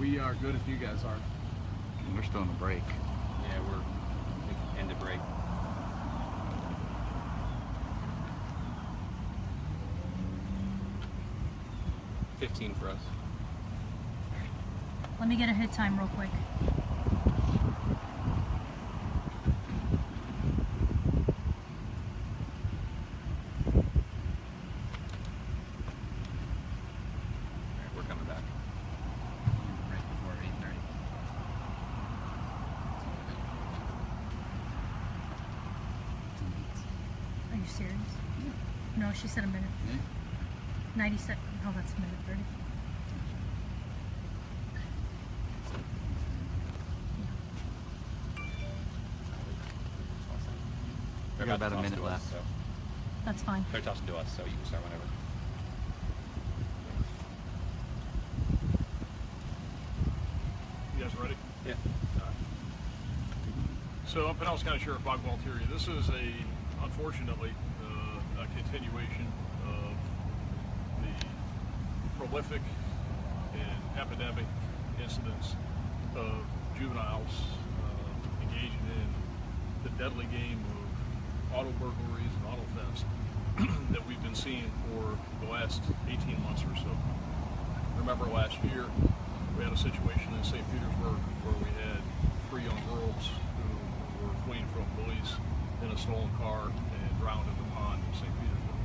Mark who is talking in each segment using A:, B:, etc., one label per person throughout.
A: We are good if you guys are.
B: We're still in the break.
C: Yeah, we're end of break. $15 for us.
D: Let me get a hit time real quick.
C: We're coming back.
A: Right before 8:30.
D: Are you serious? No, she said a minute.
A: Yeah.
D: 90 seconds. Oh, that's a minute 30.
C: They're
B: We got about a
C: to toss
B: minute
C: to us,
B: left.
C: so
D: That's fine.
C: they're tossing to us, so you can start whenever.
E: You guys ready?
C: Yeah.
E: So I'm Pinellas County Sheriff Bob Gualtieri. This is unfortunately, a continuation of the prolific and epidemic incidents of juveniles engaging in the deadly game of auto burglaries and auto thefts that we've been seeing for the last 18 months or so. Remember last year, we had a situation in St. Petersburg where we had 3 young girls who were fleeing from police in a stolen car and drowned in the pond in St. Petersburg.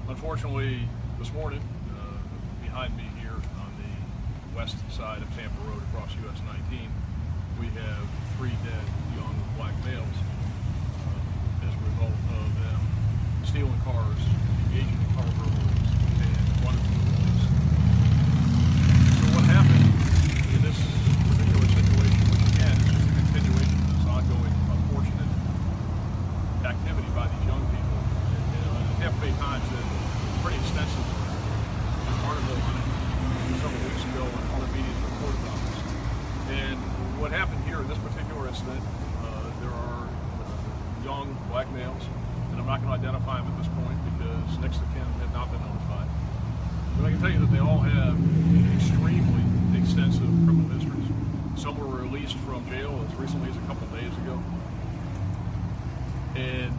E: Unfortunately, this morning, behind me here on the west side of Tampa Road across US 19, we have 3 dead young black males as a result of them stealing cars, engaging in car burglaries, and running from the police. So what happened in this particular situation, which again is just a continuation of this ongoing unfortunate activity by these young people, and the Tampa Bay Times did a pretty extensive article on it several weeks ago, and other media reported on this. And what happened here in this particular incident, there are young black males, and I'm not going to identify them at this point because next of kin have not been notified. But I can tell you that they all have extremely extensive criminal histories. Some were released from jail as recently as a couple of days ago. And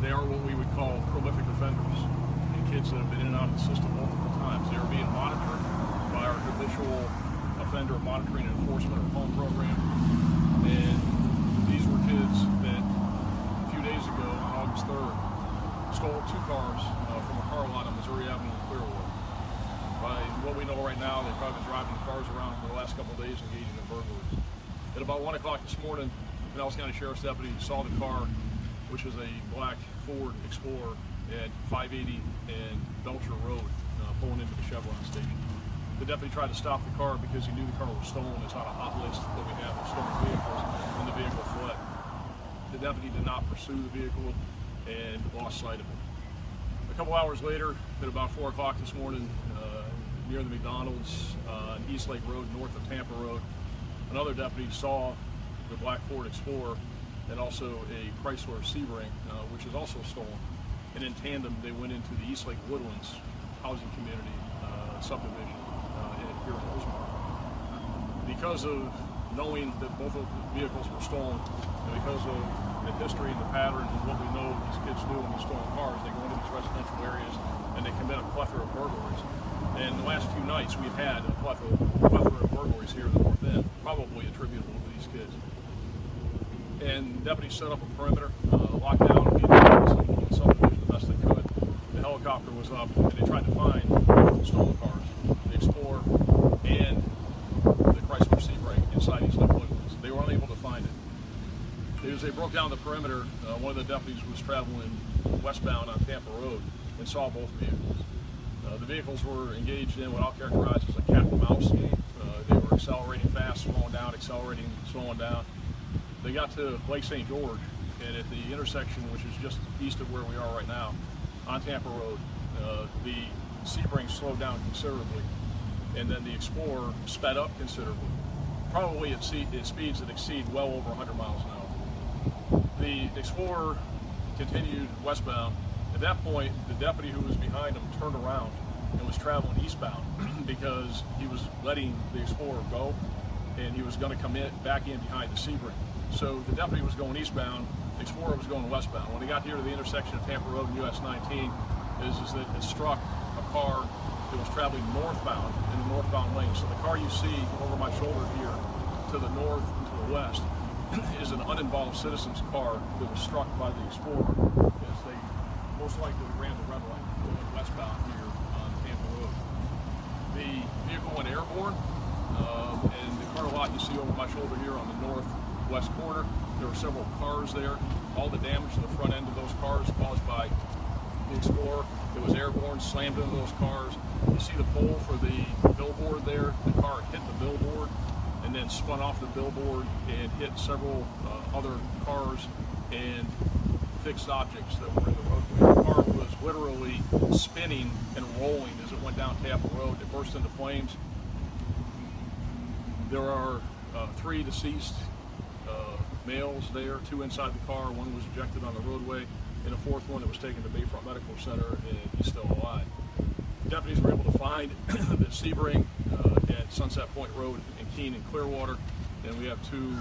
E: they are what we would call prolific offenders, and kids that have been in and out of the system multiple times. They are being monitored by our habitual offender monitoring and enforcement or home program. And these were kids that a few days ago, on August 3rd, stole 2 cars from a car lot on Missouri Avenue in Clearwater. By what we know right now, they've probably been driving the cars around for the last couple of days engaging in burglaries. At about 1 o'clock this morning, Pinellas County Sheriff's deputy saw the car, which is a black Ford Explorer at 580 and Belcher Road, pulling into the Chevron station. The deputy tried to stop the car because he knew the car was stolen. It's on a hot list that we have of stolen vehicles, and the vehicle fled. The deputy did not pursue the vehicle and lost sight of it. A couple hours later, at about 4 o'clock this morning, near the McDonald's on East Lake Road, north of Tampa Road, another deputy saw the black Ford Explorer and also a Chrysler Sebring, which is also stolen. And in tandem, they went into the East Lake Woodlands housing community subdivision here in Rosemont. Because of knowing that both of the vehicles were stolen, and because of the history and the pattern and what we know these kids do when these stolen cars, they go into these residential areas and they commit a plethora of burglaries. And the last few nights we've had a plethora of burglaries here in the North End, probably attributable to these kids. And deputies set up a perimeter, locked down the subdivision the best they could. The helicopter was up, and they tried to find both the stolen cars, the Explorer and the Chrysler Sebring inside East Lake Woodlands. They were unable to find it. As they broke down the perimeter, one of the deputies was traveling westbound on Tampa Road and saw both vehicles. The vehicles were engaged in what I'll characterize as a cat and mouse game. They were accelerating fast, slowing down, accelerating, slowing down. They got to Lake St. George, and at the intersection, which is just east of where we are right now, on Tampa Road, the Sebring slowed down considerably, and then the Explorer sped up considerably, probably at speeds that exceed well over 100 miles an hour. The Explorer continued westbound. At that point, the deputy who was behind him turned around and was traveling eastbound because he was letting the Explorer go, and he was going to come back in behind the Sebring. So the deputy was going eastbound, the Explorer was going westbound. When he got here to the intersection of Tampa Road and US 19, is that it struck a car that was traveling northbound in the northbound lane. So the car you see over my shoulder here to the north and to the west is an uninvolved citizen's car that was struck by the Explorer as they most likely ran the red light going westbound here on Tampa Road. The vehicle went airborne, and the car lot you see over my shoulder here on the northwest corner, there were several cars there. All the damage to the front end of those cars caused by the Explorer. It was airborne, slammed into those cars. You see the pole for the billboard there. The car hit the billboard and then spun off the billboard and hit several other cars and fixed objects that were in the roadway. The car was literally spinning and rolling as it went down Tampa Road. It burst into flames. There are 3 deceased males there, 2 inside the car. 1 was ejected on the roadway, and a 4th one that was taken to Bayfront Medical Center, and he's still alive. Deputies were able to find the Sebring at Sunset Point Road in Keene and Clearwater, and we have 2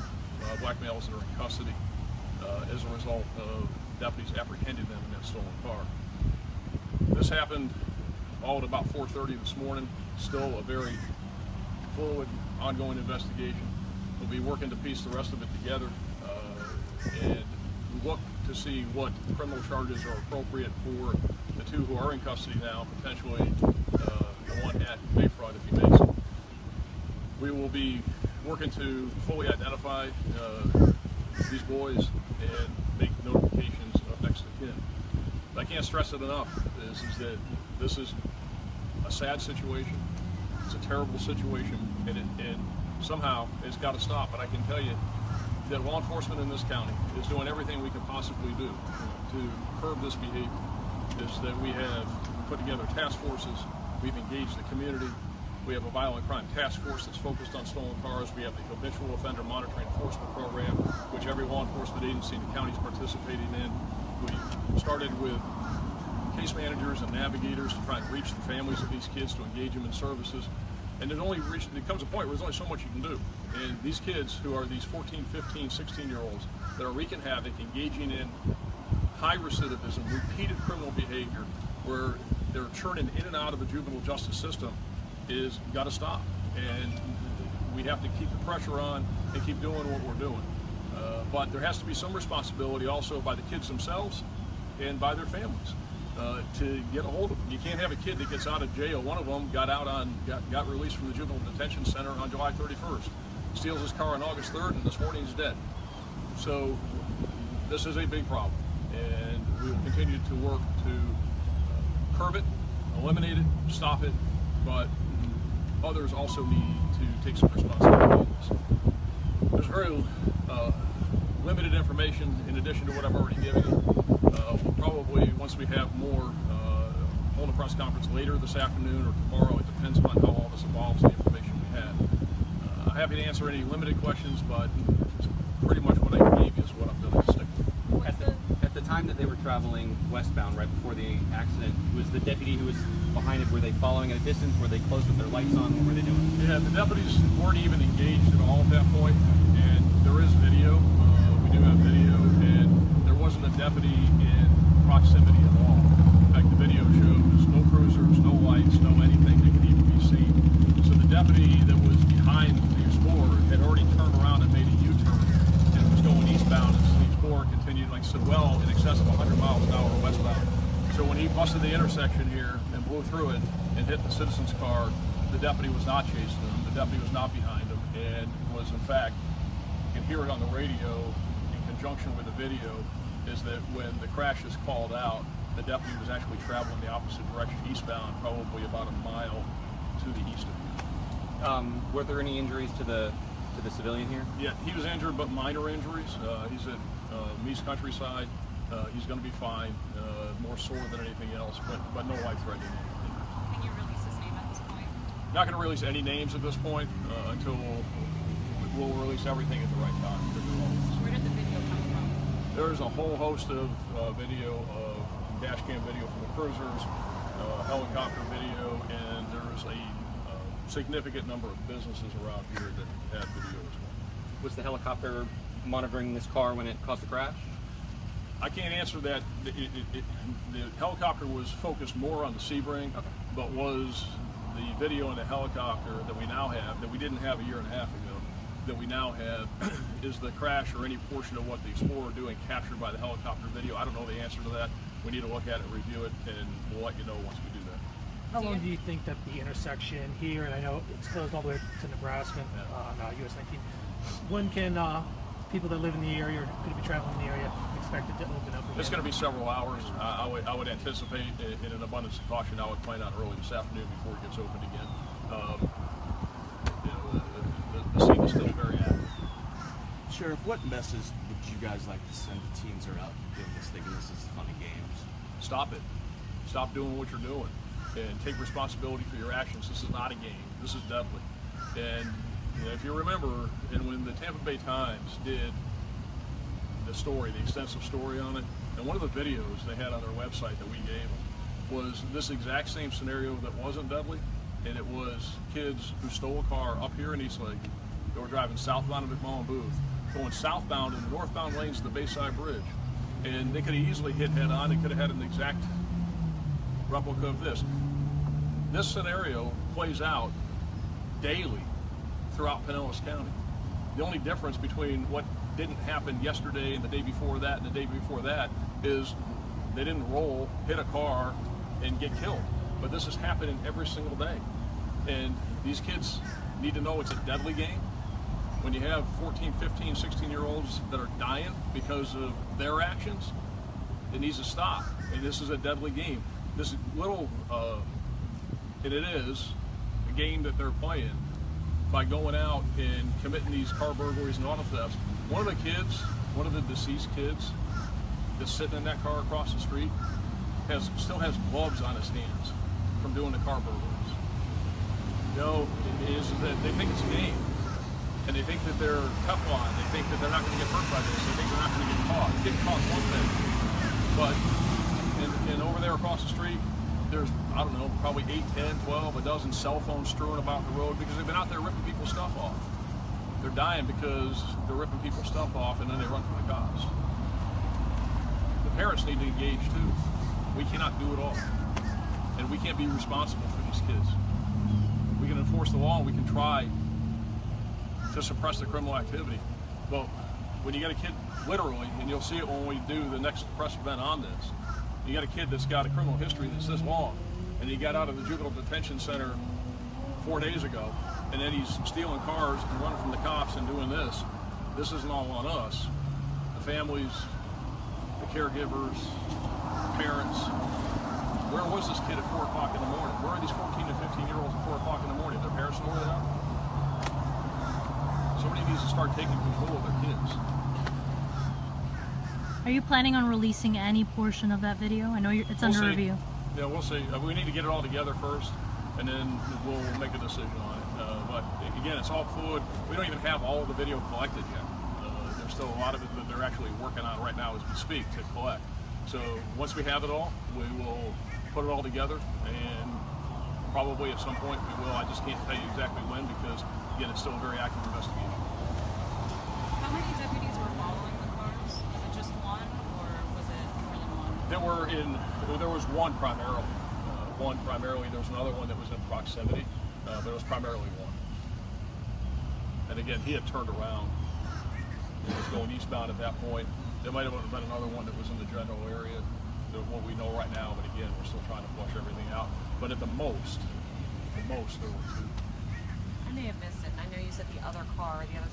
E: black males that are in custody as a result of deputies apprehending them in that stolen car. This happened all at about 4:30 this morning. Still a very fluid, ongoing investigation. We'll be working to piece the rest of it together and look to see what criminal charges are appropriate for the 2 who are in custody now, potentially the one at Bayfront if he makes it. We will be working to fully identify these boys and make notifications of next of kin. But I can't stress it enough, is that this is a sad situation. It's a terrible situation, and somehow it's got to stop. But I can tell you that law enforcement in this county is doing everything we can possibly do to curb this behavior. Is that we have put together task forces, we've engaged the community, we have a violent crime task force that's focused on stolen cars, we have the habitual offender monitoring enforcement program, which every law enforcement agency in the county is participating in. We started with case managers and navigators to try and reach the families of these kids to engage them in services. And there comes a point where there's only so much you can do. And these kids who are these 14, 15, 16-year-olds that are wreaking havoc, engaging in high recidivism, repeated criminal behavior, where they're churning in and out of the juvenile justice system, is got to stop. And we have to keep the pressure on and keep doing what we're doing. But there has to be some responsibility also by the kids themselves and by their families to get a hold of them. You can't have a kid that gets out of jail. One of them got released from the juvenile detention center on July 31st. Steals his car on August 3rd, and this morning he's dead. So this is a big problem, and we will continue to work to curb it, eliminate it, stop it, but others also need to take some responsibility in this. There's very limited information in addition to what I've already given you. We'll probably, once we have more, hold a press conference later this afternoon or tomorrow. It depends on how all this evolves, the information we have. I'm happy to answer any limited questions, but pretty much what I gave you is what I'm going to stick with.
C: At the time that they were traveling westbound, right before the accident, was the deputy who was behind it, were they following at a distance? Were they close with their lights on? What were they doing?
E: Yeah, the deputies weren't even engaged at all at that point, and there is video. We do have video, and there wasn't a deputy in proximity at all. In fact, the video shows no cruisers, no lights, no anything that could even be seen. So the deputy that was behind the Explorer had already turned around and made a U-turn and was going eastbound, and the Explorer continued, like I said, well in excess of 100 miles an hour westbound. So when he busted the intersection here and blew through it and hit the citizen's car, the deputy was not chasing him, the deputy was not behind him, and was in fact, you can hear it on the radio in conjunction with the video, is that when the crash is called out, the deputy was actually traveling the opposite direction, eastbound, probably about a mile to the east of him.
C: Were there any injuries to the civilian here?
E: Yeah, he was injured, but minor injuries. He's at Meese Countryside. He's going to be fine, more sore than anything else, but no life-threatening.
F: Can you release his name at this point?
E: Not going to release any names at this point until we'll release everything at the right time.
F: Where did the video come from?
E: There's a whole host of video, dash cam video from the cruisers, helicopter video, and there's a significant number of businesses around here that have video as well.
C: Was the helicopter monitoring this car when it caused the crash?
E: I can't answer that. The helicopter was focused more on the Sebring,
C: Okay.
E: but was the video in the helicopter that we now have, that we didn't have a year and a half ago, that we now have, is the crash or any portion of what the Explorer doing captured by the helicopter video? I don't know the answer to that. We need to look at it, review it, and we'll let you know once we do that.
G: How long do you think that the intersection here, and I know it's closed all the way to Nebraska, on US 19, when can people that live in the area or could be traveling in the area expect it to open up again?
E: It's going to be several hours. I would anticipate, in an abundance of caution, I would plan on early this afternoon before it gets opened again. The scene is still very active.
H: Sheriff, what message would you guys like to send to teens who are out doing this, thinking this is funny games?
E: Stop it. Stop doing what you're doing, and take responsibility for your actions. This is not a game. This is deadly. And if you remember, and when the Tampa Bay Times did the story, the extensive story on it, and one of the videos they had on their website that we gave them was this exact same scenario that wasn't deadly, and it was kids who stole a car up here in Eastlake. They were driving southbound to McMullen Booth, going southbound in the northbound lanes of the Bayside Bridge, and they could have easily hit head on. They could have had an exact replica of this. This scenario plays out daily throughout Pinellas County. The only difference between what didn't happen yesterday and the day before that and the day before that is they didn't roll, hit a car, and get killed. But this is happening every single day. And these kids need to know it's a deadly game. When you have 14, 15, 16-year-olds that are dying because of their actions, it needs to stop. And this is a deadly game. This little, and it is a game that they're playing by going out and committing these car burglaries and auto thefts. One of the kids, one of the deceased kids that's sitting in that car across the street still has gloves on his hands from doing the car burglaries. You know, is that they think it's a game, and they think that they're Teflon. They think that they're not going to get hurt by this. They think they're not going to get caught. Getting caught is one thing, but and over there across the street, there's, I don't know, probably 8, 10, 12, a dozen cell phones strewn about the road because they've been out there ripping people's stuff off. They're dying because they're ripping people's stuff off and then they run from the cops. The parents need to engage too. We cannot do it all. And we can't be responsible for these kids. We can enforce the law and we can try to suppress the criminal activity. But when you got a kid, literally, and you'll see it when we do the next press event on this, you got a kid that's got a criminal history that's this long, and he got out of the juvenile detention center 4 days ago, and then he's stealing cars and running from the cops and doing this. This isn't all on us. The families, the caregivers, the parents. Where was this kid at 4 o'clock in the morning? Where are these 14 and 15-year-olds at 4 o'clock in the morning? Their parents know where they are? Somebody needs to start taking control of their kids.
D: Are you planning on releasing any portion of that video? I know it's under review.
E: Yeah, we'll see. We need to get it all together first, and then we'll make a decision on it. But again, it's all fluid. We don't even have all of the video collected yet. There's still a lot of it that they're actually working on right now as we speak to collect. So once we have it all, we will put it all together, and probably at some point we will. I just can't tell you exactly when because, again, it's still a very active investigation.
F: How many deputies were following the cars? Was it just one, or was it more than one?
E: There was one primarily. There was another one that was in proximity, but it was primarily one. And again, he had turned around and was going eastbound at that point. There might have been another one that was in the general area, what we know right now, but again, we're still trying to flush everything out. But at the most, there were 2.
I: I may have missed it. I know you said the other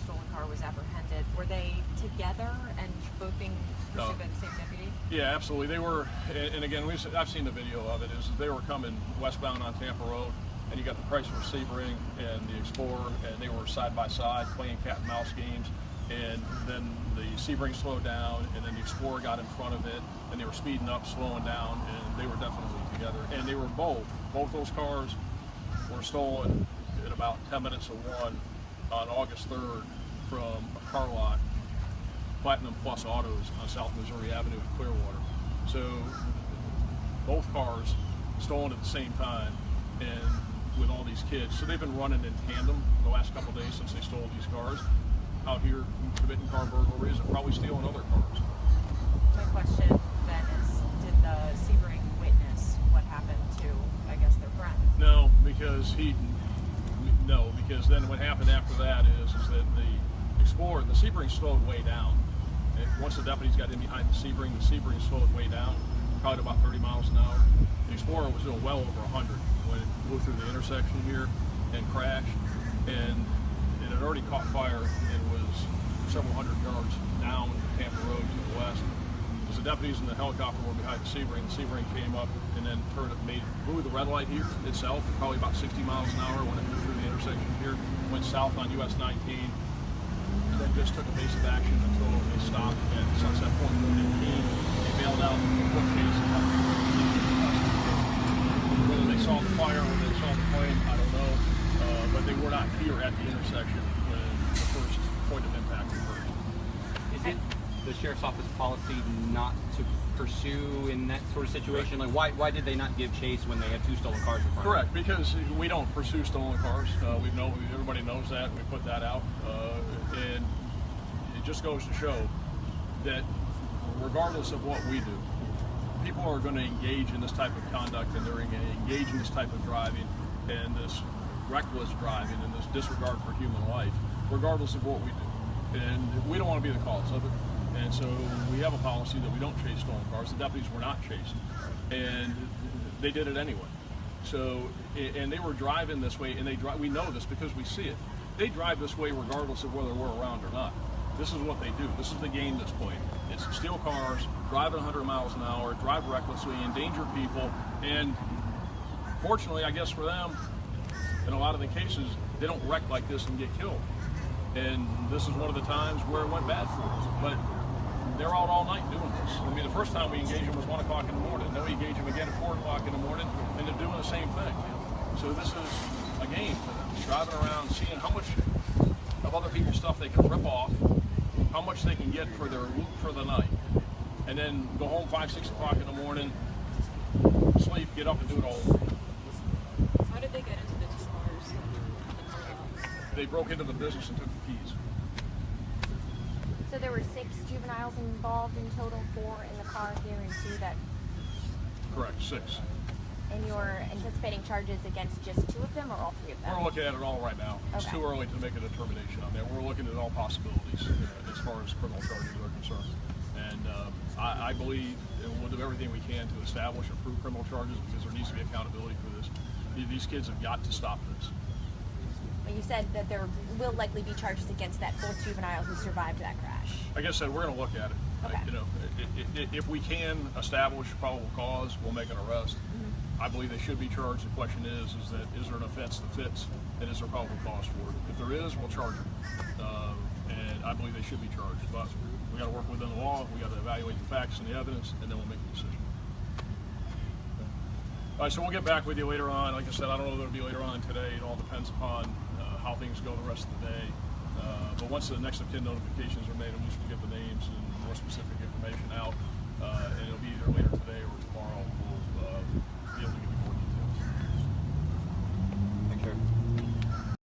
I: stolen car was apprehended. Were they together and both being pursued by the same deputy?
E: Yeah, absolutely. They were, and again, I've seen the video of it, is they were coming westbound on Tampa Road, and you got the Chrysler Sebring and the Explorer, and they were side by side playing cat and mouse games, and then the Sebring slowed down, and then the Explorer got in front of it, and they were speeding up, slowing down, and they were definitely together. And they were both those cars were stolen at about 10 minutes of 1 on August 3rd from a car lot, Platinum Plus Autos on South Missouri Avenue in Clearwater. So both cars stolen at the same time, and with all these kids. So they've been running in tandem the last couple of days since they stole these cars out here, committing car burglaries and probably stealing other cars.
I: My question then is, did the Sebring witness what happened to, I guess, their friend?
E: No, because then what happened after that is that the Explorer, the Sebring slowed way down. And once the deputies got in behind the Sebring slowed way down, probably about 30 miles an hour. The Explorer was doing well over 100 when it blew through the intersection here and crashed, and it had already caught fire and was several hundred yards down Tampa Road to the west. As the deputies and the helicopter were behind the Sebring came up and then blew the red light here itself, probably about 60 miles an hour when it blew through the intersection here, went south on US 19, and then just took evasive action until they stopped at Sunset Point Road in Keene. They bailed out the foot chase and had whether they saw the fire or they saw the flame, I don't know, but they were not here at the intersection when the first point of impact occurred.
C: Is it the sheriff's office policy not to pursue in that sort of situation? Like, why did they not give chase when they had two stolen cars in front of them?
E: Correct, because we don't pursue stolen cars. Everybody knows that. We put that out, and it just goes to show that regardless of what we do, people are going to engage in this type of conduct, and they're going to engage in this type of driving and this reckless driving and this disregard for human life, regardless of what we do. And we don't want to be the cause of it. And so we have a policy that we don't chase stolen cars. The deputies were not chased, and they did it anyway. So, and they were driving this way, and we know this because we see it. They drive this way regardless of whether we're around or not. This is what they do. This is the game that's played. It's steal cars, drive at 100 miles an hour, drive recklessly, endanger people, and fortunately, I guess for them, in a lot of the cases, they don't wreck like this and get killed. And this is one of the times where it went bad for us. But they're out all night doing this. I mean, the first time we engaged them was 1 o'clock in the morning. Then we engage them again at 4 o'clock in the morning, and they're doing the same thing. So this is a game for them. Driving around, seeing how much of other people's stuff they can rip off, how much they can get for their loot for the night, and then go home 5, 6 o'clock in the morning, sleep, get up and do it all over.
F: How did they get into the two cars?
E: They broke into the business and took the keys.
J: So there were 6 juveniles involved in total, 4 in the car here and 2 that...
E: Correct, 6.
J: And you're anticipating charges against just 2 of them or all 3 of them?
E: We're looking at it all right now. It's too early to make a determination on that. We're looking at all possibilities as far as criminal charges are concerned. And I believe we'll do everything we can to establish and prove criminal charges because there needs to be accountability for this. These kids have got to stop this.
J: But you said that there will likely be charges against that 4th juvenile who survived that crash.
E: Like I said, we're going to look at it.
J: Okay.
E: If we can establish probable cause, we'll make an arrest. I believe they should be charged. The question is there an offense that fits, and is there probable cause for it? If there is, we'll charge them. And I believe they should be charged. But we got to work within the law. We got to evaluate the facts and the evidence, and then we'll make a decision. All right, so we'll get back with you later on. Like I said, I don't know if it'll be later on today. It all depends upon how things go the rest of the day. But once the next of kin notifications are made, at least we'll get the names and more specific information out. And it'll be either later today or tomorrow. We'll